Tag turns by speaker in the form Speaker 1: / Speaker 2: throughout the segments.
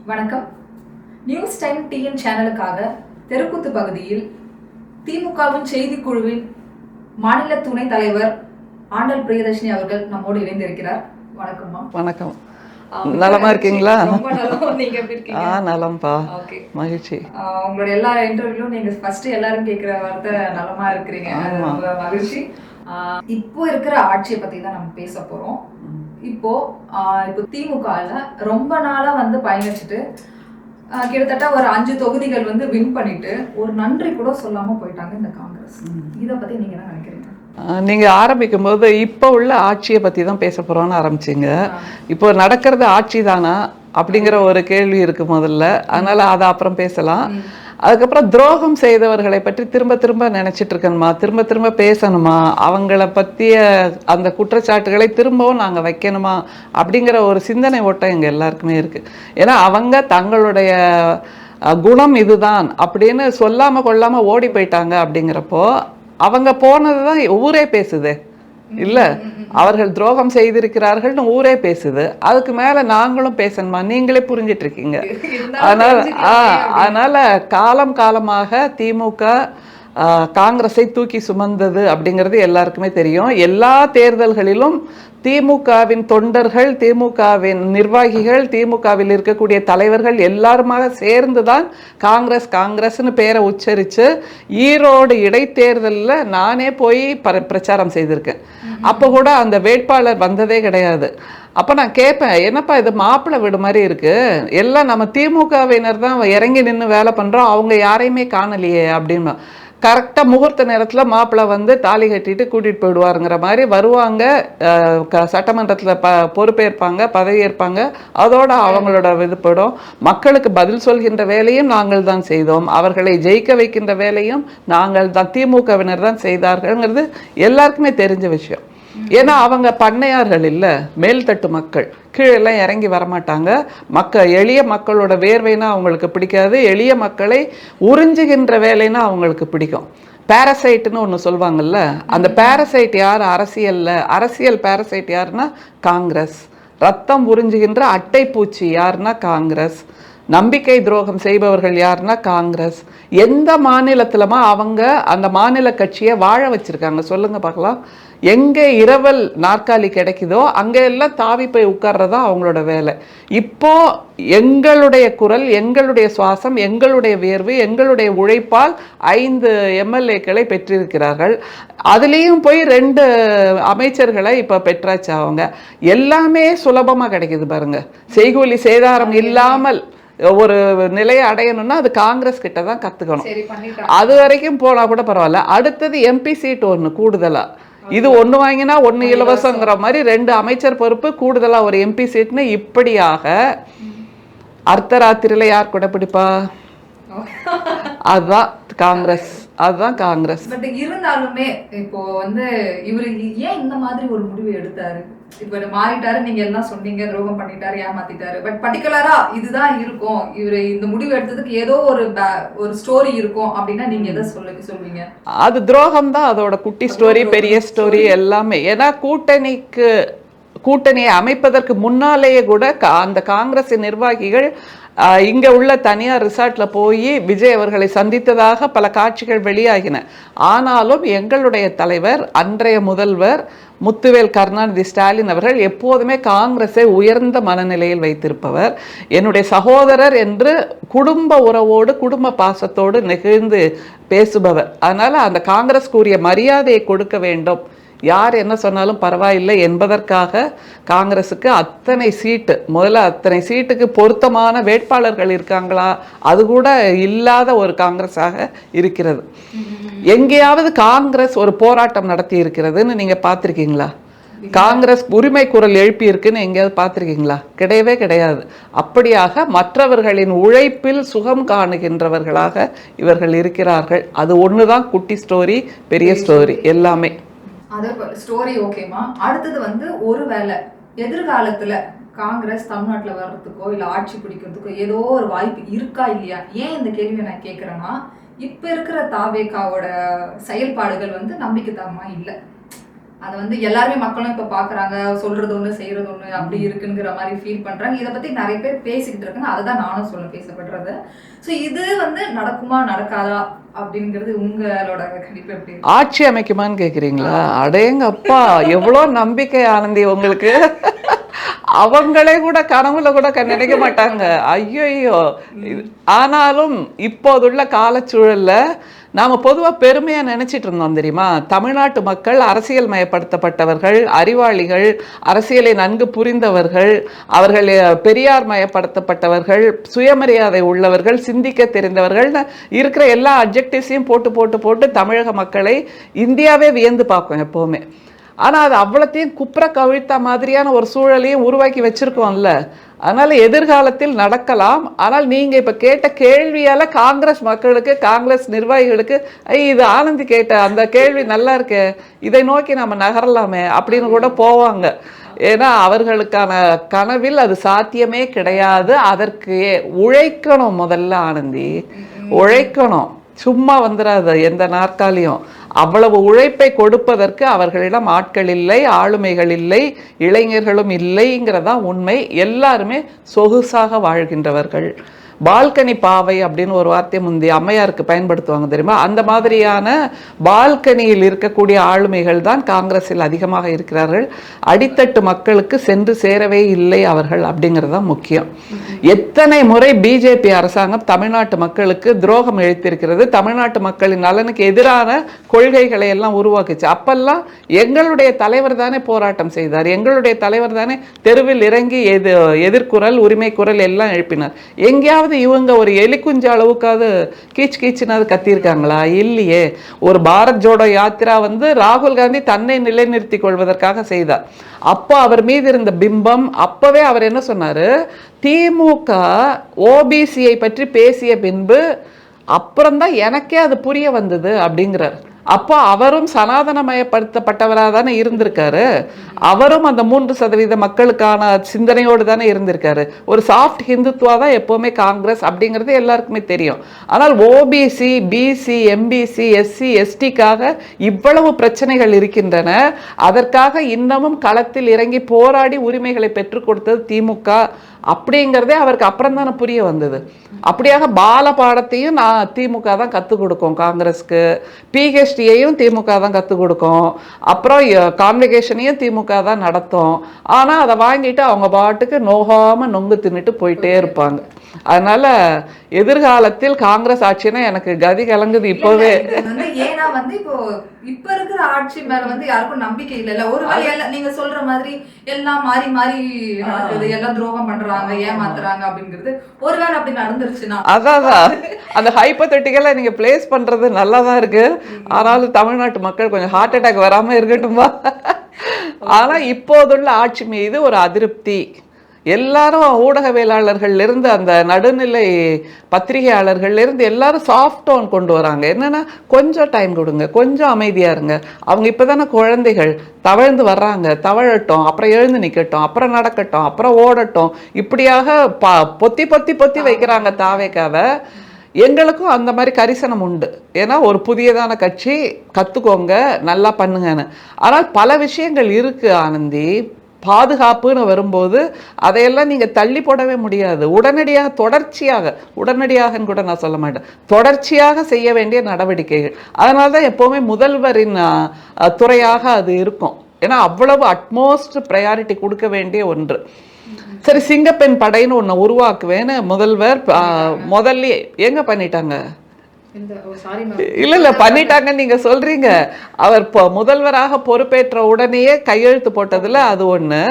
Speaker 1: வணக்கம். News time TN சேனலுக்காக தெருக்கூத்து பகுதியில் திமுகவின் செய்திக்குழுவின் மாநில துணைத் தலைவர் ஆண்டல் பிரியதர்ஷினி அவர்கள் நம்மோடு இணைந்திருக்கிறார். வணக்கம்மா.
Speaker 2: வணக்கம். நலமா இருக்கீங்களா?
Speaker 1: ரொம்ப நலம். நீங்க எப்படி இருக்கீங்க?
Speaker 2: நலம்பா.
Speaker 1: ஓகே,
Speaker 2: மகிழ்ச்சி.
Speaker 1: உங்களோட எல்லா இன்டர்வியூலும் நீங்க ஃபர்ஸ்ட் எல்லாரும் கேட்கிற வார்த்தை நலமா இருக்கிறீங்க. ரொம்ப மகிழ்ச்சி. இப்போ இருக்கிற ஆட்சியை பத்தி தான் நம்ம பேச போறோம். இப்போ திமுகல ரொம்ப நாளா பயணிச்சுட்டு கிட்டத்தட்ட ஒரு 5 தொகுதிகள் வின் பண்ணிட்டு ஒரு நன்றி கூட சொல்லாம போயிட்டாங்க இந்த காங்கிரஸ். இத பத்தி நீங்க என்ன நினைக்கிறீங்க?
Speaker 2: நீங்க ஆரம்பிக்கும் போது இப்போ உள்ள ஆட்சியை பத்தி தான் பேச போறோம்னு ஆரம்பிச்சிங்க. இப்போ நடக்கிறது ஆட்சி தானா அப்படிங்கிற ஒரு கேள்வி இருக்கு முதல்ல. அதனால அதை அப்புறம் பேசலாம். அதுக்கப்புறம் துரோகம் செய்தவர்களை பற்றி திரும்ப திரும்ப நினைச்சிட்டு இருக்கணுமா, திரும்ப திரும்ப பேசணுமா, அவங்கள பற்றிய அந்த குற்றச்சாட்டுகளை திரும்பவும் நாங்கள் வைக்கணுமா அப்படிங்கிற ஒரு சிந்தனை ஓட்டம் எங்கள் எல்லாருக்குமே இருக்குது. ஏன்னா அவங்க தங்களுடைய குணம் இதுதான் அப்படின்னு சொல்லாமல் கொள்ளாமல் ஓடி போயிட்டாங்க. அப்படிங்கிறப்போ அவங்க போனது தான் ஊரே பேசுது இல்லை, அவர்கள் துரோகம் செய்திருக்கிறார்கள்னு ஊரே பேசுது. அதுக்கு மேலே நாங்களும் பேசணுமா? நீங்களே புரிஞ்சிட்டு இருக்கீங்க. அதனால காலம் காலமாக திமுக காங்கிரஸை தூக்கி சுமந்தது அப்படிங்கிறது எல்லாருக்குமே தெரியும். எல்லா தேர்தல்களிலும் திமுகவின் தொண்டர்கள், திமுகவின் நிர்வாகிகள், திமுகவில் இருக்கக்கூடிய தலைவர்கள் எல்லாருமாக சேர்ந்து தான் காங்கிரஸ் காங்கிரஸ்னு பேரை உச்சரித்து ஈரோடு இடைத்தேர்தலில் நானே போய் பிரச்சாரம் செய்திருக்கேன். அப்போ கூட அந்த வேட்பாளர் வந்ததே கிடையாது. அப்போ நான் கேட்பேன், என்னப்பா இது மாப்பிள்ளை வீடு மாதிரி இருக்குது, எல்லாம் நம்ம திமுகவினர் தான் இறங்கி நின்று வேலை பண்ணுறோம், அவங்க யாரையுமே காணலையே அப்படின்னு. கரெக்டாக முகூர்த்த நேரத்தில் மாப்பிள்ளை தாலி கட்டிட்டு கூட்டிகிட்டு போயிடுவாருங்கிற மாதிரி வருவாங்க. சட்டமன்றத்தில் பொறுப்பேற்பாங்க, பதவியேற்பாங்க. அதோட அவங்களோட இது போயிடும். மக்களுக்கு பதில் சொல்கின்ற வேலையும் நாங்கள் தான் செய்தோம், அவர்களை ஜெயிக்க வைக்கின்ற வேலையும் நாங்கள் தான், திமுகவினர் தான் செய்தார்கள்ங்கிறது எல்லாருக்குமே தெரிஞ்ச விஷயம். ஏன்னா அவங்க பண்ணையார்கள் இல்லை, மேல்தட்டு மக்கள், கீழெல்லாம் இறங்கி வரமாட்டாங்க. எளிய மக்களோட வேர்வைனா அவங்களுக்கு பிடிக்காது, எளிய மக்களை உறிஞ்சுகின்ற வேலைன்னா அவங்களுக்கு பிடிக்கும். பேரசைட்னு ஒன்று சொல்லுவாங்கல்ல, அந்த பேரசைட் யார் அரசியல் பேரசைட் யாருன்னா காங்கிரஸ். ரத்தம் உறிஞ்சுகின்ற அட்டைப்பூச்சி யாருன்னா காங்கிரஸ். நம்பிக்கை துரோகம் செய்பவர்கள் யாருன்னா காங்கிரஸ். எந்த மாநிலத்திலமா அவங்க அந்த மாநில கட்சியை வாழ வச்சிருக்காங்க சொல்லுங்க பார்க்கலாம். எங்கே இரவல் நாற்காலி கிடைக்குதோ அங்கே எல்லாம் தாவி போய் உட்கார்றதா அவங்களோட வேலை. இப்போ எங்களுடைய குரல், எங்களுடைய சுவாசம், எங்களுடைய வியர்வு, எங்களுடைய உழைப்பால் 5 எம்எல்ஏக்களை பெற்றிருக்கிறார்கள். அதுலேயும் போய் 2 அமைச்சர்களை இப்போ பெற்றாச்சு. அவங்க எல்லாமே சுலபமாக கிடைக்குது பாருங்க. செய்கூலி சேதாரம் இல்லாமல் ஒரு நிலையை அடையணும்னா அது காங்கிரஸ் கிட்ட தான் கற்றுக்கணும். அது வரைக்கும் போனால் கூட பரவாயில்ல. அடுத்தது எம்பி சீட் ஒன்று கூடுதலா, இது ஒன்று வாங்கினா ஒன்று இலவசங்கிற மாதிரி 2 அமைச்சர் பொறுப்பு கூடுதலாக ஒரு எம்பி சீட்னு இப்படியாக அர்த்தராத்திரியில் யார் கூட பிடிப்பா? அதுதான் காங்கிரஸ், அதுதான் காங்கிரஸ்.
Speaker 1: பட் இருந்தாலுமே இப்போ இவரு ஏன் இந்த மாதிரி ஒரு முடிவு எடுத்தாரு? இப்ப மாறிட்டாரு, நீங்க எல்லாம் சொன்னீங்க, துரோகம் பண்ணிட்டாரு, ஏமாத்திட்டாரு. பட் பர்டிகுலரா இதுதான் இருக்கும், இவரு இந்த முடிவு எடுத்ததுக்கு ஏதோ ஒரு ஸ்டோரி இருக்கும் அப்படின்னா நீங்க எதை சொல்லுவீங்க?
Speaker 2: அது துரோகம் தான், அதோட குட்டி ஸ்டோரி, பெரிய ஸ்டோரி எல்லாமே. ஏன்னா கூட்டணியை அமைப்பதற்கு முன்னாலேயே கூட அந்த காங்கிரஸ் நிர்வாகிகள் இங்கே உள்ள தனியார் ரிசார்ட்டில் போய் விஜய் அவர்களை சந்தித்ததாக பல காட்சிகள் வெளியாகின. ஆனாலும் எங்களுடைய தலைவர், அன்றைய முதல்வர் முத்துவேல் கருணாநிதி ஸ்டாலின் அவர்கள் எப்போதுமே காங்கிரஸை உயர்ந்த மனநிலையில் வைத்திருப்பவர். என்னுடைய சகோதரர் என்று குடும்ப உறவோடு, குடும்ப பாசத்தோடு நெகிழ்ந்து பேசுபவர். அதனால் அந்த காங்கிரஸ்க்குரிய மரியாதையை கொடுக்க வேண்டும், யார் என்ன சொன்னாலும் பரவாயில்லை என்பதற்காக காங்கிரஸுக்கு அத்தனை சீட்டு, முதல்ல அத்தனை சீட்டுக்கு பொருத்தமான வேட்பாளர்கள் இருக்காங்களா அது கூட இல்லாத ஒரு காங்கிரஸாக இருக்கிறது. எங்கேயாவது காங்கிரஸ் ஒரு போராட்டம் நடத்தி இருக்கிறதுன்னு நீங்க பார்த்துருக்கீங்களா? காங்கிரஸ் உரிமை குரல் எழுப்பி இருக்குன்னு எங்கேயாவது பார்த்துருக்கீங்களா? கிடையவே கிடையாது. அப்படியாக மற்றவர்களின் உழைப்பில் சுகம் காணுகின்றவர்களாக இவர்கள் இருக்கிறார்கள். அது ஒன்று தான் குட்டி ஸ்டோரி, பெரிய ஸ்டோரி எல்லாமே.
Speaker 1: அதே ஸ்டோரி ஓகேமா. அடுத்தது ஒருவேளை எதிர்காலத்துல காங்கிரஸ் தமிழ்நாட்டில் வர்றதுக்கோ இல்லை ஆட்சி பிடிக்கிறதுக்கோ ஏதோ ஒரு வாய்ப்பு இருக்கா இல்லையா? ஏன் இந்த கேள்வியை நான் கேட்குறேன்னா, இப்போ இருக்கிற தாவேகாவோட செயல்பாடுகள் நம்பிக்கைத்தனமா இல்லை. அதை வந்து எல்லாருமே மக்களும் இப்ப பாக்குறாங்க, சொல்றது ஒண்ணு செய்யறது ஒண்ணு அப்படி இருக்குங்கிற மாதிரி ஃபீல் பண்றாங்க. இதை பத்தி நிறைய பேர் பேசிக்கிட்டு இருக்காங்க. அதுதான் நானும் சொல்ல பேசப்படுறது. ஸோ இது வந்து நடக்குமா நடக்காதா அப்படிங்கிறது உங்களோட கணிப்பு எப்படி?
Speaker 2: ஆட்சி அமைக்குமான்னு கேக்குறீங்களா? அடேங்கப்பா, எவ்வளோ நம்பிக்கை ஆனந்தி உங்களுக்கு. அவங்களே கூட கனவுல கூட நினைக்க மாட்டாங்க. ஐயோ. ஆனாலும் இப்போதுள்ள காலச்சூழல்ல நாம பொதுவா பெருமையா நினைச்சிட்டு இருந்தோம் தெரியுமா? தமிழ்நாட்டு மக்கள் அரசியல் மயப்படுத்தப்பட்டவர்கள், அறிவாளிகள், அரசியலை நன்கு புரிந்தவர்கள், அவர்கள் பெரியார் மயப்படுத்தப்பட்டவர்கள், சுயமரியாதை உள்ளவர்கள், சிந்திக்க தெரிந்தவர்கள் இருக்கிற எல்லா அப்ஜெக்டிவ்ஸையும் போட்டு போட்டு போட்டு தமிழக மக்களை இந்தியாவே வியந்து பார்க்கும் எப்பவுமே. ஆனால் அது அவ்வளோத்தையும் குப்புற கவிழ்த்த மாதிரியான ஒரு சூழலையும் உருவாக்கி வச்சிருக்கோம்ல. அதனால எதிர்காலத்தில் நடக்கலாம். ஆனால் நீங்க இப்ப கேட்ட கேள்வியால காங்கிரஸ் மக்களுக்கு, காங்கிரஸ் நிர்வாகிகளுக்கு இது ஆனந்தி கேட்ட அந்த கேள்வி நல்லா இருக்கு, இதை நோக்கி நம்ம நகரலாமே அப்படின்னு கூட போவாங்க. ஏன்னா அவர்களுக்கான கனவில் அது சாத்தியமே கிடையாது. அதற்கு உழைக்கணும். முதல்ல ஆனந்தி உழைக்கணும், சும்மா வந்துடாது எந்த நாற்காலியும். அவ்வளவு உழைப்பை கொடுப்பதற்கு அவர்களிடம் ஆட்கள் இல்லை, ஆளுமைகள் இல்லை, இளைஞர்களும் இல்லைங்கிறதா உண்மை. எல்லாருமே சொகுசாக வாழ்கின்றவர்கள். பால்கனி பாவை அப்படின்னு ஒரு வார்த்தை முந்தி அம்மையாருக்கு பயன்படுத்துவாங்க தெரியுமா? அந்த மாதிரியான பால்கனியில் இருக்கக்கூடிய ஆளுமைகள் தான் காங்கிரஸில் அதிகமாக இருக்கிறார்கள். அடித்தட்டு மக்களுக்கு சென்று சேரவே இல்லை அவர்கள், அப்படிங்கிறது தான் முக்கியம். எத்தனை முறை பிஜேபி அரசாங்கம் தமிழ்நாட்டு மக்களுக்கு துரோகம் இழைத்திருக்கிறது, தமிழ்நாட்டு மக்களின் நலனுக்கு எதிரான கொள்கைகளை எல்லாம் உருவாக்குச்சு. அப்பெல்லாம் எங்களுடைய தலைவர் தானே போராட்டம் செய்தார், எங்களுடைய தலைவர் தானே தெருவில் இறங்கி எதிர்குரல், உரிமை குரல் எல்லாம் எழுப்பினார். எங்கேயாவது இவங்க ஒரு எலிக்குஞ்ச அளவுக்காவது கீச் கீச்சுனாவது கத்திருக்காங்களா? இல்லையே. ஒரு பாரத் ஜோடோ யாத்திரா வந்து ராகுல் காந்தி தன்னை நிலைநிறுத்திக் கொள்வதற்காக செய்தார். அப்போ அவர் மீது இருந்த பிம்பம், அப்பவே அவர் என்ன சொன்னாரு, திமுக ஓபிசியை பற்றி பேசிய பின்பு அப்புறம்தான் எனக்கே அது புரிய வந்தது அப்படிங்கிறார். அப்போ அவரும் சனாதனமயப்படுத்தப்பட்டவராக தானே இருந்திருக்காரு. அவரும் அந்த 3% மக்களுக்கான சிந்தனையோடு தானே இருந்திருக்காரு. ஒரு சாஃப்ட் ஹிந்துத்துவா தான் எப்போவுமே காங்கிரஸ் அப்படிங்கிறது எல்லாருக்குமே தெரியும். ஆனால் ஓபிசி, பிசி, எம்பிசி, எஸ்சி, எஸ்டிக்காக இவ்வளவு பிரச்சனைகள் இருக்கின்றன. அதற்காக இன்னமும் களத்தில் இறங்கி போராடி உரிமைகளை பெற்றுக் கொடுத்தது திமுக அப்படிங்கிறதே அவருக்கு அப்புறம் தானே புரிய வந்தது. அப்படியாக பால பாடத்தையும் நான் திமுக தான் கற்றுக் கொடுக்கும் காங்கிரஸ்க்கு, பிஹெச்டியையும் திமுக தான் கற்றுக் கொடுக்கும், அப்புறம் கான்வெகேஷனையும் திமுக தான் நடத்தும். ஆனால் அதை வாங்கிட்டு அவங்க பாட்டுக்கு நோகாமல் நொங்கு தின்னுட்டு போயிட்டே இருப்பாங்க. அதனால எதிர்காலத்தில் காங்கிரஸ் ஆட்சினா எனக்கு கதி கலங்குது இப்பவே.
Speaker 1: ஏன்னா வந்து இப்போ இப்ப இருக்கிற ஆட்சி மேல வந்து யாருக்கும் நம்பிக்கை இல்ல. ஒரு நீங்க சொல்ற மாதிரி எல்லாம் மாறி மாறி நடக்குது, எல்லாம் துரோகம் பண்றாங்க, ஏமாத்துறாங்க அப்படிங்கிறது ஒருவேளை அப்படி நடந்துருச்சுன்னா,
Speaker 2: அதான் அந்த ஹைப்போதெட்டிக்கலா நீங்க பிளேஸ் பண்றது நல்லா தான் இருக்கு. ஆனாலும் தமிழ்நாட்டு மக்கள் கொஞ்சம் ஹார்ட் அட்டாக் வராம இருக்கட்டும்பா. ஆனா இப்போதுள்ள ஆட்சி மீது ஒரு அதிருப்தி. எல்லாரும் ஊடகவியலாளர்கள்ல இருந்து அந்த நடுநிலை பத்திரிகையாளர்கள்ல இருந்து எல்லாரும் சாஃப்ட் டோன் கொண்டு வராங்க. என்னன்னா கொஞ்சம் டைம் கொடுங்க, கொஞ்சம் அமைதியா இருங்க. அவங்க இப்பதானே குழந்தைகள், தவழ்ந்து வர்றாங்க, தவழட்டும், அப்புறம் எழுந்து நிக்கட்டும், அப்புறம் நடக்கட்டும், அப்புறம் ஓடட்டும். இப்படியாக பொத்தி பொத்தி பொத்தி வைக்கிறாங்க தாவேக்காவை. எங்களுக்கும் அந்த மாதிரி கரிசனம் உண்டு. ஏன்னா ஒரு புதியதான கட்சி, கற்றுக்கோங்க, நல்லா பண்ணுங்கன்னு. ஆனால் பல விஷயங்கள் இருக்கு ஆனந்தி. பாதுகாப்புன்னு வரும்போது அதையெல்லாம் நீங்கள் தள்ளி போடவே முடியாது. உடனடியாக உடனடியாகன்னு கூட நான் சொல்ல மாட்டேன், தொடர்ச்சியாக செய்ய வேண்டிய நடவடிக்கைகள். அதனால தான் எப்போவுமே முதல்வரின் துறையாக அது இருக்கும். ஏன்னா அவ்வளவு அட்மோஸ்ட் ப்ரையாரிட்டி கொடுக்க வேண்டிய ஒன்று. சரி, சிங்கப்பெண் படைன்னு ஒன்று உருவாக்குவேன்னு முதல்வர் முதல்ல எங்க பண்ணிட்டாங்க? இல்ல பண்ணிட்டாங்கன்னு நீங்க சொல்றீங்க. அவர் முதல்வராக பொறுப்பேற்ற உடனேயே கையெழுத்து போட்டதுல அது ஒண்ணு.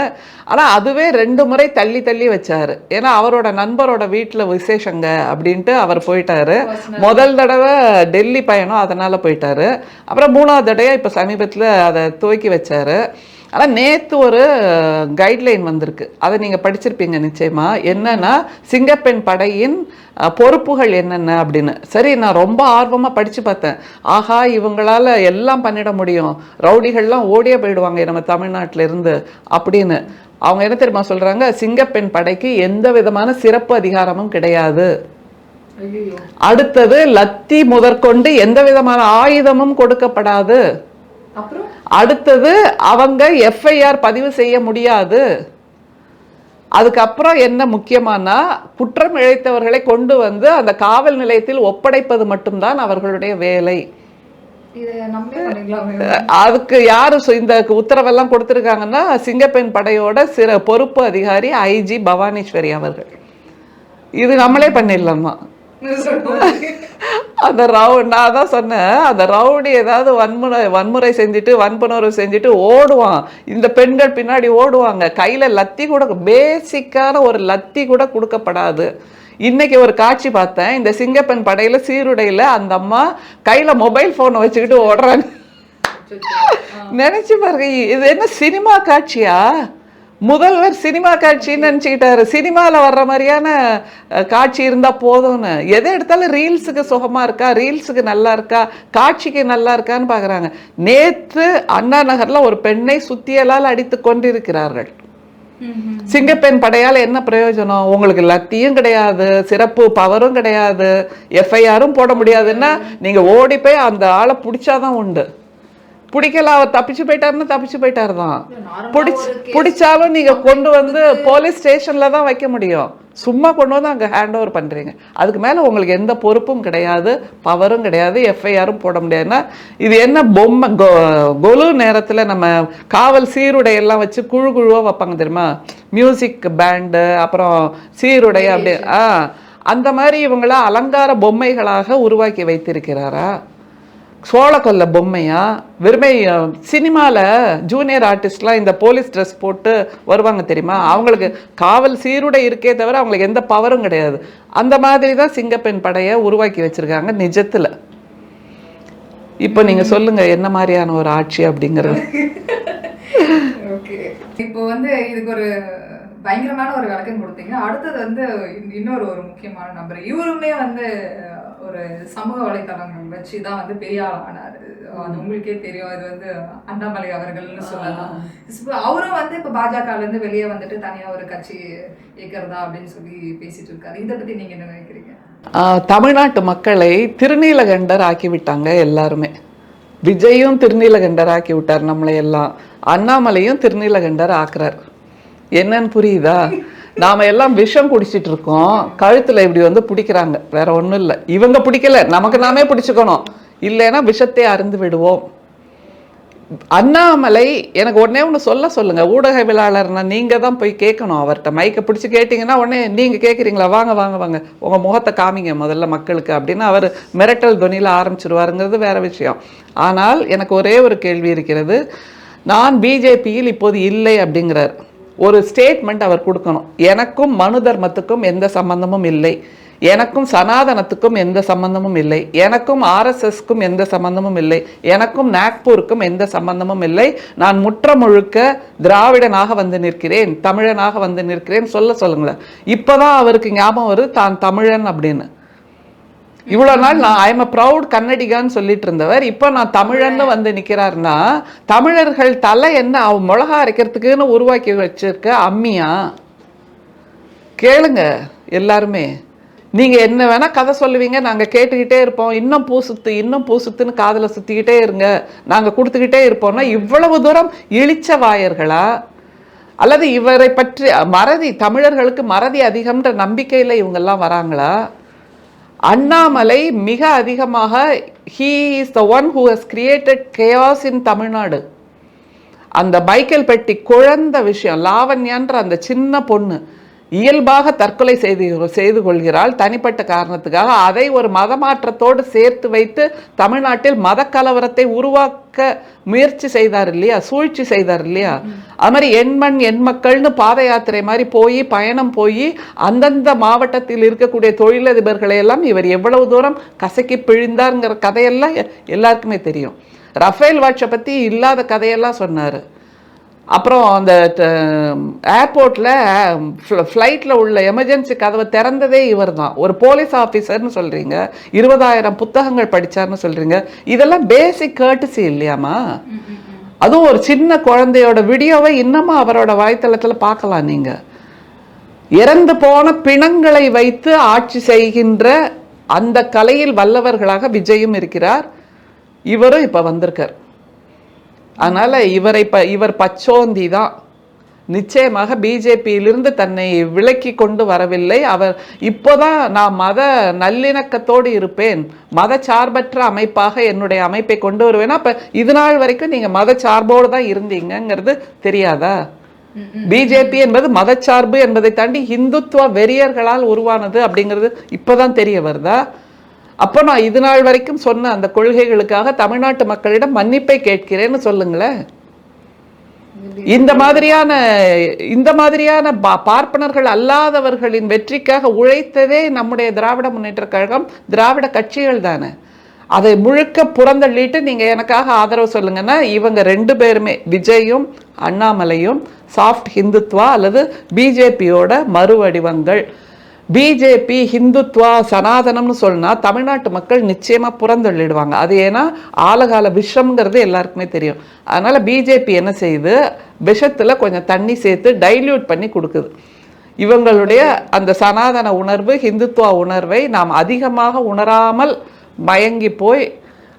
Speaker 2: ஆனா அதுவே 2 முறை தள்ளி தள்ளி வச்சாரு. ஏன்னா அவரோட நண்பரோட வீட்டுல விசேஷங்க அப்படின்ட்டு அவர் போயிட்டாரு. முதல் தடவை டெல்லி பயணம், அதனால போயிட்டாரு. அப்புறம் 3வது தடவையா இப்ப சமீபத்துல அதை துவக்கி வச்சாரு. ஆனால் நேற்று ஒரு கைட்லைன் வந்திருக்கு, அதை நீங்கள் படிச்சிருப்பீங்க நிச்சயமா. என்னன்னா சிங்கப்பெண் படையின் பொறுப்புகள் என்னென்ன அப்படின்னு. சரி, நான் ரொம்ப ஆர்வமாக படித்து பார்த்தேன். ஆஹா, இவங்களால எல்லாம் பண்ணிட முடியும், ரவுடிகள்லாம் ஓடியே போயிடுவாங்க நம்ம தமிழ்நாட்டில இருந்து அப்படின்னு. அவங்க என்ன தெரியுமா சொல்கிறாங்க, சிங்கப்பெண் படைக்கு எந்த விதமான சிறப்பு அதிகாரமும் கிடையாது. அடுத்தது லத்தி முதற்கொண்டு எந்த விதமான ஆயுதமும் கொடுக்கப்படாது.
Speaker 1: அப்புறம்
Speaker 2: அடுத்தது அவங்க எஃப்ஐஆர் பதிவு செய்ய முடியாது. அதுக்கப்புறம் என்ன முக்கியமானா, குற்றம் இழைத்தவர்களை கொண்டு வந்து அந்த காவல் நிலையத்தில் ஒப்படைப்பது மட்டும்தான் அவர்களுடைய வேலை. அதுக்கு யாரு இந்த உத்தரவெல்லாம் கொடுத்திருக்காங்கன்னா, சிங்கப்பெண் படையோட பொறுப்பு அதிகாரி ஐஜி பவானீஸ்வரி அவர்கள். இது நம்மளே பண்ணிடலாமா? அந்த நான் தான் சொன்னேன், அந்த ரவுடி ஏதாவது வன்முறை செஞ்சுட்டு வன்புணர்வு செஞ்சுட்டு ஓடுவான், இந்த பெண்கள் பின்னாடி ஓடுவாங்க. கையில லத்தி கூட, பேசிக்கான ஒரு லத்தி கூட கொடுக்கப்படாது. இன்னைக்கு ஒரு காட்சி பார்த்தேன், இந்த சிங்கப்பெண் படையில சீருடையில அந்த அம்மா கையில மொபைல் போனை வச்சுக்கிட்டு ஓடுறாங்க. நினைச்சு பாருங்க, இது என்ன சினிமா காட்சியா? முதல்வர் சினிமா காட்சின்னு நினச்சிக்கிட்டாரு. சினிமாவில் வர்ற மாதிரியான காட்சி இருந்தால் போதும்னு. எதை எடுத்தாலும் ரீல்ஸுக்கு சுகமாக இருக்கா, ரீல்ஸுக்கு நல்லா இருக்கா, காட்சிக்கு நல்லா இருக்கான்னு பார்க்குறாங்க. நேற்று அண்ணா நகரில் ஒரு பெண்ணை சுத்தியலால் அடித்து கொண்டிருக்கிறார்கள். சிங்கப்பெண் படையால் என்ன பிரயோஜனம்? உங்களுக்கு லத்தியும் கிடையாது, சிறப்பு பவரும் கிடையாது, எஃப்ஐஆரும் போட முடியாதுன்னா நீங்கள் ஓடி போய் அந்த ஆளை பிடிச்சாதான் உண்டு. பிடிக்கல, அவர் தப்பிச்சு போயிட்டாருன்னு தப்பிச்சு போயிட்டாரு தான். பிடிச்சாலும் நீங்க கொண்டு வந்து போலீஸ் ஸ்டேஷன்ல தான் வைக்க முடியும். சும்மா கொண்டு வந்து அங்கே ஹேண்ட் ஓவர் பண்றீங்க. அதுக்கு மேல உங்களுக்கு எந்த பொறுப்பும் கிடையாது, பவரும் கிடையாது, எஃப்ஐஆரும் போட முடியாதுன்னா இது என்ன பொம்மை? கொலு நேரத்தில் நம்ம காவல் சீருடையெல்லாம் வச்சு குழு குழுவாக வைப்பாங்க தெரியுமா, மியூசிக் பேண்டு, அப்புறம் சீருடை அப்படி அந்த மாதிரி இவங்கள அலங்கார பொம்மைகளாக உருவாக்கி வைத்திருக்கிறாரா? சோழ கொல்ல பொம்மையா? வெறுமை சினிமாவில் ஜூனியர் ஆர்டிஸ்ட்லாம் இந்த போலீஸ் ட்ரெஸ் போட்டு வருவாங்க தெரியுமா, அவங்களுக்கு காவல் சீருடை இருக்கே தவிர அவங்களுக்கு எந்த பவரும் கிடையாது. அந்த மாதிரி தான் சிங்கப்பெண் படையை உருவாக்கி வச்சிருக்காங்க நிஜத்தில். இப்போ நீங்க சொல்லுங்க, என்ன மாதிரியான ஒரு ஆட்சி அப்படிங்கிறது?
Speaker 1: இப்போ வந்து இதுக்கு ஒரு பயங்கரமான ஒரு விளக்கம் கொடுத்தீங்க. அடுத்தது வந்து இன்னொரு முக்கியமான நபர், இவருமே வந்து ஒரு சமூக வலைத்தளங்கள் வச்சு தான் வந்து பெரிய ஆள் ஆனாரு. அது உங்களுக்கே தெரியும், அது வந்து அண்ணாமலை அவர்கள்னு சொல்லலாம். அவரும் வந்து இப்போ பாஜகலேருந்து வெளியே வந்துட்டு தனியாக ஒரு கட்சி இயக்கிறதா அப்படின்னு சொல்லி பேசிட்டு இருக்காரு. இதை பற்றி நீங்கள் என்ன நினைக்கிறீங்க?
Speaker 2: தமிழ்நாட்டு மக்களை திருநீலகண்டர் ஆக்கி விட்டாங்க எல்லாருமே. விஜயும் திருநீலகண்டர் ஆக்கி விட்டார் நம்மளை எல்லாம், அண்ணாமலையும் திருநீலகண்டர் ஆக்குறார். என்னன்னு புரியுதா? நாம எல்லாம் விஷம் குடிச்சிட்டு இருக்கோம், கழுத்துல இப்படி வந்து பிடிக்கிறாங்க, வேற ஒண்ணும் இல்லை. இவங்க பிடிக்கல, நமக்கு நாமே பிடிச்சுக்கணும், இல்லைன்னா விஷத்தை அருந்து விடுவோம். அண்ணாமலை எனக்கு உடனே ஒன்று சொல்லுங்க, ஊடகவியலாளர்னா நீங்க தான் போய் கேட்கணும் அவர்கிட்ட. மைக்கை பிடிச்சி கேட்டீங்கன்னா உடனே நீங்க கேட்குறீங்களா, வாங்க வாங்க வாங்க உங்க முகத்தை காமிங்க முதல்ல மக்களுக்கு அப்படின்னு அவர் மிரட்டல் துணியில் ஆரம்பிச்சிருவாருங்கிறது வேற விஷயம். ஆனால் எனக்கு ஒரே ஒரு கேள்வி இருக்கிறது. நான் பிஜேபியில் இப்போது இல்லை அப்படிங்கிறார். ஒரு ஸ்டேட்மெண்ட் அவர் கொடுக்கணும். எனக்கும் மனு தர்மத்துக்கும் எந்த சம்பந்தமும் இல்லை, எனக்கும் சனாதனத்துக்கும் எந்த சம்பந்தமும் இல்லை, எனக்கும் ஆர்எஸ்எஸ்க்கும் எந்த சம்பந்தமும் இல்லை, எனக்கும் நாக்பூருக்கும் எந்த சம்பந்தமும் இல்லை, நான் முற்ற முழுக்க திராவிடனாக வந்து நிற்கிறேன், தமிழனாக வந்து நிற்கிறேன் சொல்லுங்களேன். இப்போதான் அவருக்கு ஞாபகம் வருது தான் தமிழன் அப்படின்னு. இவ்வளோ நாள் நான் ஐ எம் அ ப்ரவுட் கன்னடிகான்னு சொல்லிட்டு இருந்தவர் இப்போ நான் தமிழன்னு வந்து நிற்கிறாருன்னா, தமிழர்கள் தலை என்ன அவன் மிளகா அரைக்கிறதுக்குன்னு உருவாக்கி வச்சிருக்க அம்மியா? கேளுங்க எல்லாருமே. நீங்க என்ன வேணா கதை சொல்லுவீங்க, நாங்க கேட்டுக்கிட்டே இருப்போம், இன்னும் பூசுத்துன்னு காதல சுத்திக்கிட்டே இருங்க, நாங்க கொடுத்துக்கிட்டே இருப்போம்னா இவ்வளவு தூரம் இழிச்ச வாயர்களா? அல்லது இவரை பற்றி மறதி, தமிழர்களுக்கு மறதி அதிகம்ன்ற நம்பிக்கையில இவங்கெல்லாம் வராங்களா? அண்ணாமலை மிக அதிகமாக he is the one who has created chaos in Tamil Nadu. அந்த மைக்கேல் பெட்டி குழந்த விஷயம், லாவண்யான்ற அந்த சின்ன பொண்ணு இயல்பாக தற்கொலை செய்து கொள்கிறாள் தனிப்பட்ட காரணத்துக்காக. அதை ஒரு மதமாற்றத்தோடு சேர்த்து வைத்து தமிழ்நாட்டில் மத கலவரத்தை உருவாக்க முயற்சி செய்தார் இல்லையா, சூழ்ச்சி செய்தார் இல்லையா. அது மாதிரி எண்மண் எண் மக்கள்னு பாத யாத்திரை மாதிரி பயணம் போய் அந்தந்த மாவட்டத்தில் இருக்கக்கூடிய தொழிலதிபர்களை எல்லாம் இவர் எவ்வளவு தூரம் கசக்கி பிழிந்தாருங்கிற கதையெல்லாம் எல்லாருக்குமே தெரியும். ரஃபேல் வாட்சை பற்றி இல்லாத கதையெல்லாம் சொன்னார். அப்புறம் அந்த ஏர்போர்ட்டில் ஃப்ளைட்டில் உள்ள எமர்ஜென்சி கதவை திறந்ததே இவர் தான். ஒரு போலீஸ் ஆஃபீஸர்னு சொல்கிறீங்க, 20,000 புத்தகங்கள் படித்தார்னு சொல்கிறீங்க, இதெல்லாம் பேசிக் கர்ட்டசி இல்லையாமா? அதுவும் ஒரு சின்ன குழந்தையோட வீடியோவை இன்னமும் அவரோட வலைத்தளத்தில் பார்க்கலாம். நீங்கள் இறந்து போன பிணங்களை வைத்து ஆட்சி செய்கின்ற அந்த கலையில் வல்லவர்களாக விஜயும் இருக்கிறார், இவரும் இப்போ வந்திருக்கார். அதனால இவர் பச்சோந்தி தான். நிச்சயமாக பிஜேபியிலிருந்து தன்னை விலக்கி கொண்டு வரவில்லை. அவர் இப்போதான் நான் மத நல்லிணக்கத்தோடு இருப்பேன், மத சார்பற்ற அமைப்பாக என்னுடைய அமைப்பை கொண்டு வருவேன்னா, அப்ப இது நாள் வரைக்கும் நீங்க மத சார்போடு தான் இருந்தீங்கிறது தெரியாதா? பிஜேபி என்பது மதச்சார்பு என்பதை தாண்டி இந்துத்துவ வெறியர்களால் உருவானது அப்படிங்கிறது இப்பதான் தெரிய வருதா? அப்போ நான் இது நாள் வரைக்கும் சொன்ன அந்த கொள்கைகளுக்காக தமிழ்நாட்டு மக்களிடம் மன்னிப்பை கேட்கிறேன்னு சொல்லுங்களேன். இந்த மாதிரியான பார்ப்பனர்கள் அல்லாதவர்களின் வெற்றிக்காக உழைத்ததே நம்முடைய திராவிட முன்னேற்ற கழகம், திராவிட கட்சிகள் தானே. அதை முழுக்க புறந்தள்ளிட்டு நீங்க எனக்காக ஆதரவு சொல்லுங்கன்னா, இவங்க 2 பேருமே, விஜயும் அண்ணாமலையும் சாஃப்ட் ஹிந்துத்வா அல்லது பிஜேபியோட மறுவடிவங்கள். பிஜேபி ஹிந்துத்வா சனாதனம்னு சொன்னா தமிழ்நாட்டு மக்கள் நிச்சயமா புறந்தள்ளிடுவாங்க. அது ஏன்னா ஆலகால விஷம்ங்கிறது எல்லாருக்குமே தெரியும். அதனால பிஜேபி என்ன செய்யுது, விஷத்துல கொஞ்சம் தண்ணி சேர்த்து டைல்யூட் பண்ணி கொடுக்குது. இவங்களுடைய அந்த சனாதன உணர்வு, ஹிந்துத்வா உணர்வை நாம் அதிகமாக உணராமல் மயங்கி போய்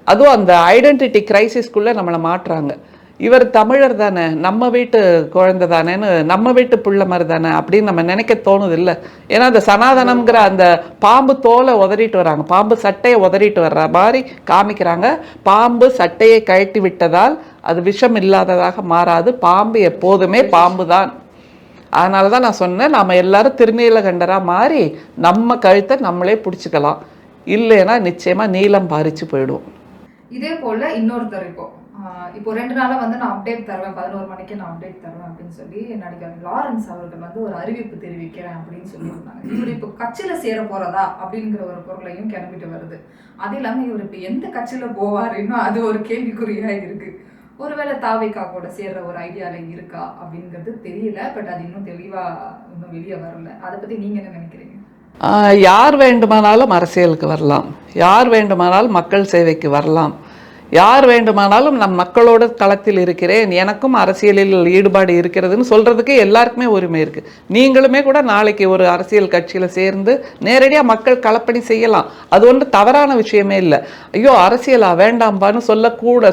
Speaker 2: அதுவும் அந்த ஐடென்டிட்டி கிரைசிஸ்குள்ளே நம்மளை மாட்டுறாங்க. இவர் தமிழர் தானே, நம்ம வீட்டு குழந்தை தானேன்னு, நம்ம வீட்டு புள்ள மாதிரி தானே அப்படின்னு நம்ம நினைக்க தோணுது இல்லை. ஏன்னா அந்த சனாதனம்ங்கிற அந்த பாம்பு தோலை உதறிட்டு வராங்க, பாம்பு சட்டையை உதறிட்டு வர்ற மாதிரி காமிக்கிறாங்க. பாம்பு சட்டையை கழட்டி விட்டதால் அது விஷம் இல்லாததாக மாறாது, பாம்பு எப்போதுமே பாம்பு தான். அதனால தான் நான் சொன்னேன், நம்ம எல்லாரும் திருநீலகண்டராக மாறி நம்ம கழுத்தை நம்மளே பிடிச்சிக்கலாம், இல்லைன்னா நிச்சயமா நீளம் பாரிச்சு போயிடும்.
Speaker 1: இதே போல இன்னொருத்தர் இப்போ 2 நாளா வந்து நான் அப்டேட் தருவேன், 11 மணிக்கு நான் அப்டேட் தருவேன் அப்படின்னு சொல்லி நடிகர் லாரன்ஸ் அவர்கள் வந்து ஒரு அறிவிப்பு தெரிவிக்கிறேன் அப்படின்னு சொல்லியிருந்தாங்க. இவர் இப்போ கட்சியில சேர போறதா அப்படிங்கிற ஒரு பொருளையும் கிளம்பிட்டு வருது. அது இல்லாம இவர் இப்போ எந்த கட்சியில போவாருன்னு அது ஒரு கேள்விக்குறியா இருக்கு. ஒருவேளை தாவேகா கூட சேர்ற ஒரு ஐடியால இருக்கா அப்படிங்கிறது தெரியல. பட் அது இன்னும் தெளிவா இன்னும் வெளியே வரல. அதை பத்தி நீங்க என்ன நினைக்கிறீங்க?
Speaker 2: யார் வேண்டுமானாலும் அரசியலுக்கு வரலாம், யார் வேண்டுமானாலும் மக்கள் சேவைக்கு வரலாம், யார் வேண்டுமானாலும் நம் மக்களோட களத்தில் இருக்கிறேன், எனக்கும் அரசியலில் ஈடுபாடு இருக்கிறதுன்னு சொல்றதுக்கு எல்லாருக்குமே உரிமை இருக்கு. நீங்களுமே கூட நாளைக்கு ஒரு அரசியல் கட்சியில சேர்ந்து நேரடியாக மக்கள் களப்பணி செய்யலாம். அது ஒன்று தவறான விஷயமே இல்லை. ஐயோ அரசியலா வேண்டாம்பான்னு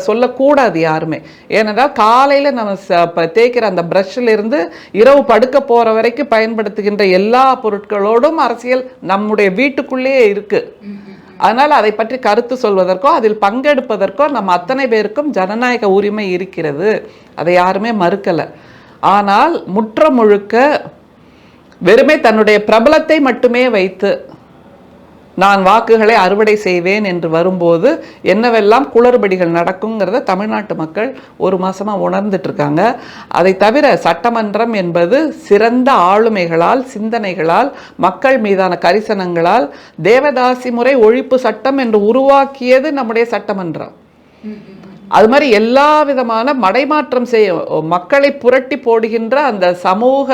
Speaker 2: சொல்லக்கூடாது யாருமே. ஏனென்றால் காலையில் நம்ம தேய்க்கிற அந்த ப்ரஷ்ல இருந்து இரவு படுக்க போற வரைக்கும் பயன்படுத்துகின்ற எல்லா பொருட்களோடும் அரசியல் நம்முடைய வீட்டுக்குள்ளேயே இருக்கு. அதனால் அதை பற்றி கருத்து சொல்வதற்கோ அதில் பங்கெடுப்பதற்கோ நம்ம அத்தனை பேருக்கும் ஜனநாயக உரிமை இருக்கிறது, அதை யாருமே மறுக்கலை. ஆனால் முற்ற முழுக்க வெறுமே தன்னுடைய பிரபலத்தை மட்டுமே வைத்து நான் வாக்குகளை அறுவடை செய்வேன் என்று வரும்போது என்னவெல்லாம் குளறுபடிகள் நடக்குங்கிறத தமிழ்நாட்டு மக்கள் ஒரு மாசமாக உணர்ந்துட்டு இருக்காங்க. அதை தவிர சட்டமன்றம் என்பது சிறந்த ஆளுமைகளால், சிந்தனைகளால், மக்கள் மீதான கரிசனங்களால் தேவதாசி முறை ஒழிப்பு சட்டம் என்று உருவாக்கியது நம்முடைய சட்டமன்றம். அது மாதிரி எல்லா விதமான மடைமாற்றம் மக்களை புரட்டி போடுகின்ற அந்த சமூக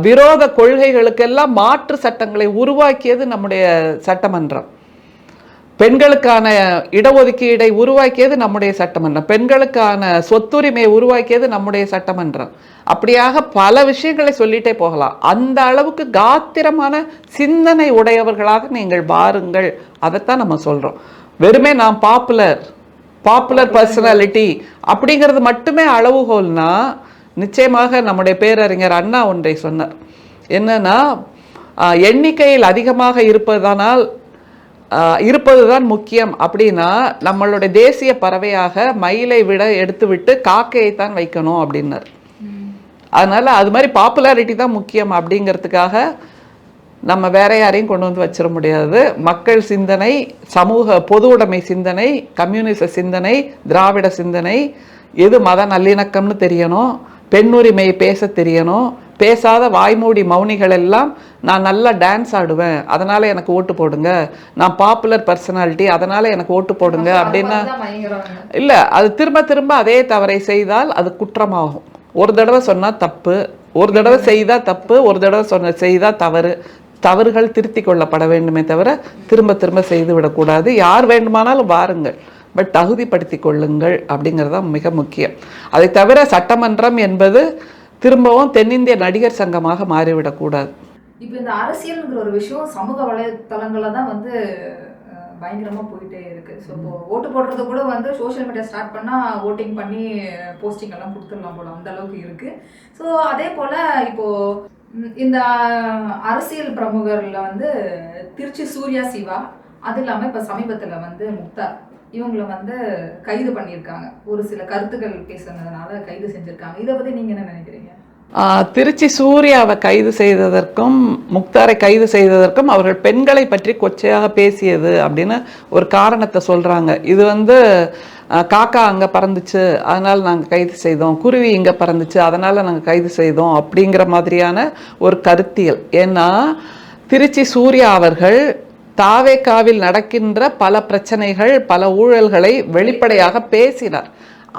Speaker 2: விரோத கொள்கைகளுக்கெல்லாம் மாற்று சட்டங்களை உருவாக்கியது நம்முடைய சட்டமன்றம். பெண்களுக்கான இடஒதுக்கீடை உருவாக்கியது நம்முடைய சட்டமன்றம், பெண்களுக்கான சொத்துரிமையை உருவாக்கியது நம்முடைய சட்டமன்றம். அப்படியாக பல விஷயங்களை சொல்லிட்டே போகலாம். அந்த அளவுக்கு காத்திரமான சிந்தனை உடையவர்களாக நீங்கள் வாருங்கள், அதைத்தான் நம்ம சொல்றோம். வெறுமே நான் பாப்புலர் பர்சனாலிட்டி அப்படிங்கிறது மட்டுமே அளவுகோல்னா, நிச்சயமாக நம்முடைய பேரறிஞர் அண்ணா ஒன்றை சொன்னார். என்னன்னா, எண்ணிக்கையில் அதிகமாக இருப்பதுதான் முக்கியம் அப்படின்னா நம்மளுடைய தேசிய பறவையாக மயிலை விட எடுத்துவிட்டு காக்கையைத்தான் வைக்கணும் அப்படின்னார். அதனால அது மாதிரி பாப்புலாரிட்டி தான் முக்கியம் அப்படிங்கிறதுக்காக நம்ம வேற யாரையும் கொண்டு வந்து வச்சிட முடியாது. மக்கள் சிந்தனை, சமூக பொது உடைமை சிந்தனை, கம்யூனிச சிந்தனை, திராவிட சிந்தனை, எது மத நல்லிணக்கம்னு தெரியணும், பெண்ணுரிமையை பேச தெரியணும். பேசாத வாய்மூடி மௌனிகள் எல்லாம் நான் நல்லா டான்ஸ் ஆடுவேன் அதனால எனக்கு ஓட்டு போடுங்க, நான் பாப்புலர் பர்சனாலிட்டி அதனால எனக்கு ஓட்டு போடுங்க அப்படின்னா இல்லை. அது திரும்ப திரும்ப அதே தவறை செய்தால் அது குற்றமாகும். ஒரு தடவை சொன்னால் தப்பு, ஒரு தடவை செய்தால் தப்பு, ஒரு தடவை செய்தால் தவறு. தவறுகள் திருத்தி கொள்ளப்பட வேண்டுமே தவிர திரும்ப திரும்ப செய்து விடக்கூடாது. யார் வேண்டுமானாலும் வாருங்கள், பட் தகுதிப்படுத்தி கொள்ளுங்கள் அப்படிங்கிறது தான் மிக முக்கியம். அதை தவிர சட்டமன்றம் என்பது திரும்பவும் தென்னிந்திய நடிகர் சங்கமாக மாறிவிடக்கூடாது.
Speaker 1: இப்போ இந்த அரசியல்ங்கிற ஒரு விஷயம் சமூக வலைத்தளங்களில் தான் வந்து பயங்கரமா போயிட்டே இருக்கு. ஸோ இப்போ ஓட்டு போடுறது கூட வந்து சோஷியல் மீடியா ஸ்டார்ட் பண்ணா ஓட்டிங் பண்ணி போஸ்டிங் எல்லாம் கொடுத்துடலாம் போல, அந்த அளவுக்கு இருக்கு. ஸோ அதே போல இப்போ இந்த அரசியல் பிரமுகர்ல வந்து திருச்சி சூர்யா சிவா, அது இல்லாம இப்ப சமீபத்துல வந்து முக்தார், இவங்களை வந்து கைது பண்ணியிருக்காங்க. ஒரு சில கருத்துக்கள் பேசுனதுனால கைது செஞ்சிருக்காங்க. இதை பத்தி நீங்க என்ன நினைக்கிறீங்க?
Speaker 2: திருச்சி சூர்யாவை கைது செய்ததற்கும் முக்தாரை கைது செய்ததற்கும் அவர்கள் பெண்களை பற்றி கொச்சையாக பேசியது அப்படின்னு ஒரு காரணத்தை சொல்கிறாங்க. இது வந்து காக்கா அங்கே பறந்துச்சு அதனால் நாங்கள் கைது செய்தோம், குருவி இங்கே பறந்துச்சு அதனால் நாங்கள் கைது செய்தோம் அப்படிங்கிற மாதிரியான ஒரு கருத்தியல். ஏன்னா திருச்சி சூர்யா அவர்கள் தாவேகாவில் நடக்கின்ற பல பிரச்சனைகள் பல ஊழல்களை வெளிப்படையாக பேசினார்.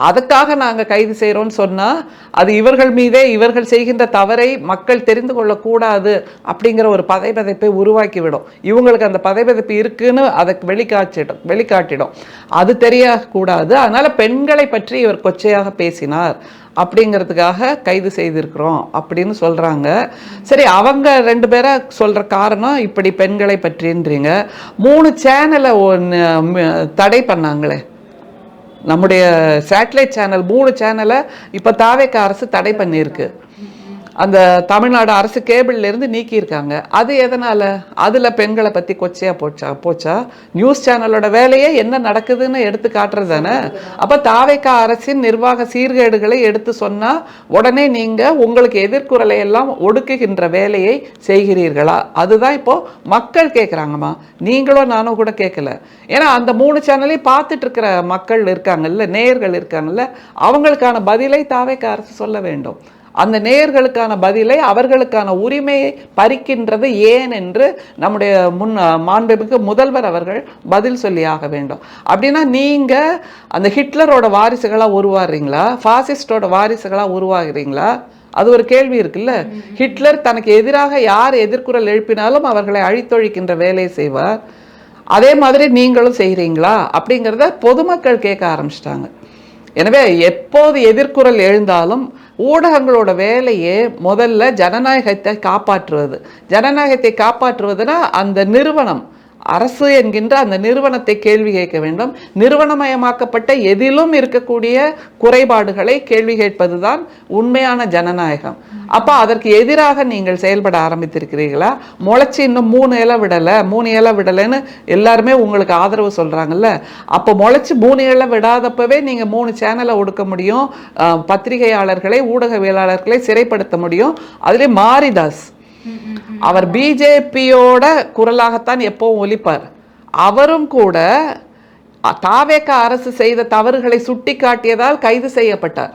Speaker 2: அதுக்காக நாங்கள் கைது செய்கிறோன்னு சொன்னால் அது இவர்கள் மீதே இவர்கள் செய்கின்ற தவறை மக்கள் தெரிந்து கொள்ளக்கூடாது அப்படிங்கிற ஒரு பதைபதைப்பை உருவாக்கிவிடும். இவங்களுக்கு அந்த பதைபதைப்பு இருக்குன்னு அதை வெளிக்காட்டிடும். அது தெரியக்கூடாது. அதனால் பெண்களை பற்றி இவர் கொச்சையாக பேசினார் அப்படிங்கிறதுக்காக கைது செய்திருக்கிறோம் அப்படின்னு சொல்கிறாங்க. சரி, அவங்க 2 பேரை சொல்கிற காரணம் இப்படி பெண்களை பற்றின்றீங்க. 3 சேனலை தடை பண்ணாங்களே, நம்முடைய சேட்டலைட் சேனல் 3 சேனலை இப்போ தாவேக அரசு தடை பண்ணியிருக்கு. அந்த தமிழ்நாடு அரசு கேபிள்ல இருந்து நீக்கியிருக்காங்க. அது எதனால? அதில் பெண்களை பற்றி கொச்சையா போச்சா? நியூஸ் சேனலோட வேலையே என்ன நடக்குதுன்னு எடுத்து காட்டுறது தானே. அப்போ தாவேக அரசின் நிர்வாக சீர்கேடுகளை எடுத்து சொன்னால் உடனே நீங்கள் உங்களுக்கு எதிர்குறலை எல்லாம் ஒடுக்குகின்ற வேலையை செய்கிறீர்களா? அதுதான் இப்போ மக்கள் கேட்குறாங்கம்மா. நீங்களும் நானும் கூட கேட்கல. ஏன்னா அந்த 3 சேனலையும் பார்த்துட்டு இருக்கிற மக்கள் இருக்காங்கல்ல, நேயர்கள் இருக்காங்கல்ல, அவங்களுக்கான பதிலை தாவேக அரசு சொல்ல வேண்டும். அந்த நேயர்களுக்கான பதிலை, அவர்களுக்கான உரிமையை பறிக்கின்றது ஏன் என்று நம்முடைய மாண்புமிகு முதல்வர் அவர்கள் பதில் சொல்லி ஆக வேண்டும். அப்படின்னா நீங்கள் அந்த ஹிட்லரோட வாரிசுகளாக உருவாகிறீங்களா, ஃபாசிஸ்டோட வாரிசுகளாக உருவாகிறீங்களா? அது ஒரு கேள்வி இருக்குல்ல. ஹிட்லர் தனக்கு எதிராக யார் எதிர்குரல் எழுப்பினாலும் அவர்களை அழித்தொழிக்கின்ற வேலையை செய்வார். அதே மாதிரி நீங்களும் செய்கிறீங்களா அப்படிங்கிறத பொதுமக்கள் கேட்க ஆரம்பிச்சிட்டாங்க. எனவே எப்போது எதிர்குரல் எழுந்தாலும் ஊடகங்களோட வேலையே முதல்ல ஜனநாயகத்தை காப்பாற்றுவது. ஜனநாயகத்தை காப்பாற்றுவதுன்னா அந்த நிறுவனம், அரசு என்கின்ற அந்த நிறுவனத்தை கேள்வி கேட்க வேண்டும். நிறுவனமயமாக்கப்பட்ட எதிலும் இருக்கக்கூடிய குறைபாடுகளை கேள்வி கேட்பது தான் உண்மையான ஜனநாயகம். அப்போ அதற்கு எதிராக நீங்கள் செயல்பட ஆரம்பித்திருக்கிறீர்களா? முளைச்சி இன்னும் 3 இலை விடலைன்னு எல்லாருமே உங்களுக்கு ஆதரவு சொல்கிறாங்கல்ல. அப்போ முளைச்சி 3 இலை விடாதப்பவே நீங்கள் 3 சேனலை ஒடுக்க முடியும், பத்திரிகையாளர்களை ஊடகவியலாளர்களை சிறைப்படுத்த முடியும். அதிலே மாரிதாஸ் அவர் பிஜேபியோட குரலாகத்தான் எப்பவும் ஒலிப்பார். அவரும் கூட தாவேக அரசு செய்த தவறுகளை சுட்டி காட்டியதால் கைது செய்யப்பட்டார்.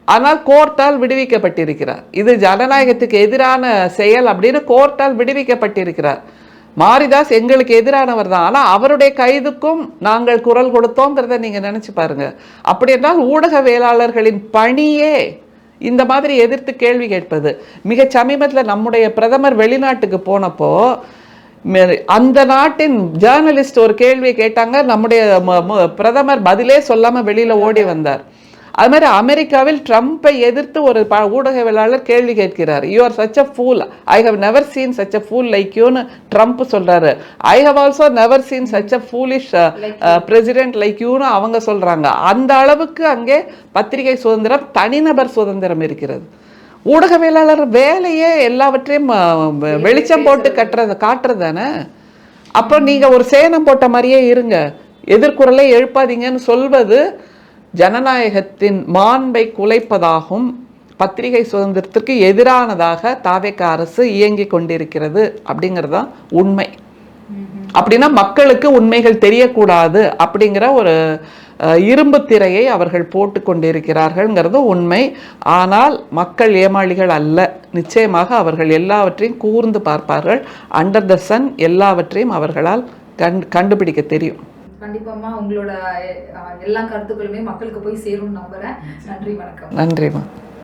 Speaker 2: ஆனால் கோர்ட்டால் விடுவிக்கப்பட்டிருக்கிறார். இது ஜனநாயகத்துக்கு எதிரான செயல் அப்படின்னு கோர்ட்டால் விடுவிக்கப்பட்டிருக்கிறார். மாரிதாஸ் எங்களுக்கு எதிரானவர் தான். ஆனால் அவருடைய கைதுக்கும் நாங்கள் குரல் கொடுத்தோங்கிறத நீங்கள் நினச்சி பாருங்க. அப்படி என்றால் ஊடகவியலாளர்களின் பணியே இந்த மாதிரி எதிர்த்து கேள்வி கேட்பது. மிக சமீபத்தில் நம்முடைய பிரதமர் வெளிநாட்டுக்கு போனப்போ அந்த நாட்டின் ஜேர்னலிஸ்ட் ஒரு கேள்வியை கேட்டாங்க. நம்முடைய பிரதமர் பதிலே சொல்லாமல் வெளியில் ஓடி வந்தார். அது மாதிரி அமெரிக்காவில் ட்ரம்ப்பை எதிர்த்து ஒரு ஊடகவியலாளர் கேள்வி கேட்கிறார். You are such a fool, I have never seen such a fool like யூன்னு ட்ரம்ப் சொல்றாரு. I have also never seen such a foolish president like யூன்னு அவங்க சொல்றாங்க. அந்த அளவுக்கு அங்கே பத்திரிகை சுதந்திரம், தனிநபர் சுதந்திரம் இருக்கிறது. ஊடகவியலாளர் வேலையே எல்லாவற்றையும் வெளிச்சம் போட்டு காட்டுறது தானே. அப்போ நீங்க ஒரு சேனம் போட்ட மாதிரியே இருங்க, எதிர்குறலை எழுப்பாதீங்கன்னு சொல்வது ஜனநாயகத்தின் மாண்பை குலைப்பதாகும், பத்திரிகை சுதந்திரத்திற்கு எதிரானதாக தாவேக அரசு இயங்கி கொண்டிருக்கிறது அப்படிங்கிறது தான் உண்மை. அப்படின்னா மக்களுக்கு உண்மைகள் தெரியக்கூடாது அப்படிங்கிற ஒரு இரும்பு திரையை அவர்கள் போட்டு கொண்டிருக்கிறார்கள்ங்கிறது உண்மை. ஆனால் மக்கள் ஏமாளிகள் அல்ல. நிச்சயமாக அவர்கள் எல்லாவற்றையும் கூர்ந்து பார்ப்பார்கள். அண்டர் த சன் எல்லாவற்றையும் அவர்களால் கண்டுபிடிக்க தெரியும்.
Speaker 1: கண்டிப்பாமா உங்களோட எல்லா கருத்துக்களுமே மக்களுக்கு போய் சேரும்னு நம்புறேன். நன்றி, வணக்கம்.
Speaker 2: நன்றிம்மா.